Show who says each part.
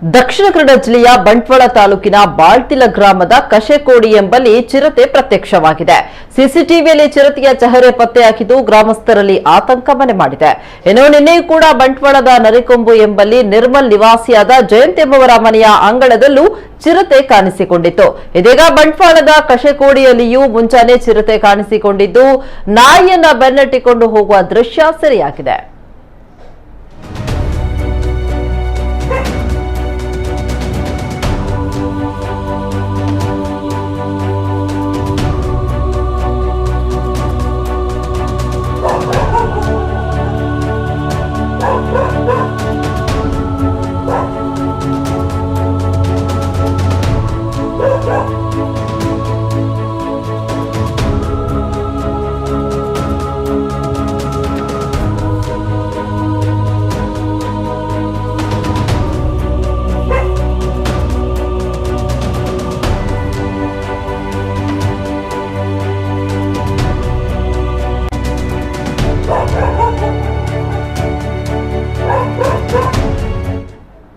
Speaker 1: ದಕ್ಷಿಣ ಕನ್ನಡ ಜಿಲ್ಲೆಯ ಬಂಟ್ವಾಳ ತಾಲೂಕಿನ ಬಾಳ್ತಿಲ ಗ್ರಾಮದ ಕಶೆಕೋಡಿ ಎಂಬಲ್ಲಿ ಚಿರತೆ ಪ್ರತ್ಯಕ್ಷವಾಗಿದೆ. ಸಿಸಿಟಿವಿಯಲ್ಲಿ ಚಿರತೆಯ ಚಹರೆ ಪತ್ತೆಯಾಗಿದ್ದು ಗ್ರಾಮಸ್ಥರಲ್ಲಿ ಆತಂಕ ಮನೆ ಮಾಡಿದೆ. ಇನ್ನು ನಿನ್ನೆಯೂ ಕೂಡ ಬಂಟ್ವಾಳದ ನರಿಕೊಂಬು ಎಂಬಲ್ಲಿ ನಿರ್ಮಲ್ ನಿವಾಸಿಯಾದ ಜಯಂತ್ ಎಂಬುವರ ಮನೆಯ ಅಂಗಳದಲ್ಲೂ ಚಿರತೆ ಕಾಣಿಸಿಕೊಂಡಿತ್ತು. ಇದೀಗ ಬಂಟ್ವಾಳದ ಕಶೆಕೋಡಿಯಲ್ಲಿಯೂ ಮುಂಚಾನೆ ಚಿರತೆ ಕಾಣಿಸಿಕೊಂಡಿದ್ದು ನಾಯಿಯನ್ನ ಬೆನ್ನಟ್ಟಿಕೊಂಡು ಹೋಗುವ ದೃಶ್ಯ ಸೆರೆಯಾಗಿದೆ.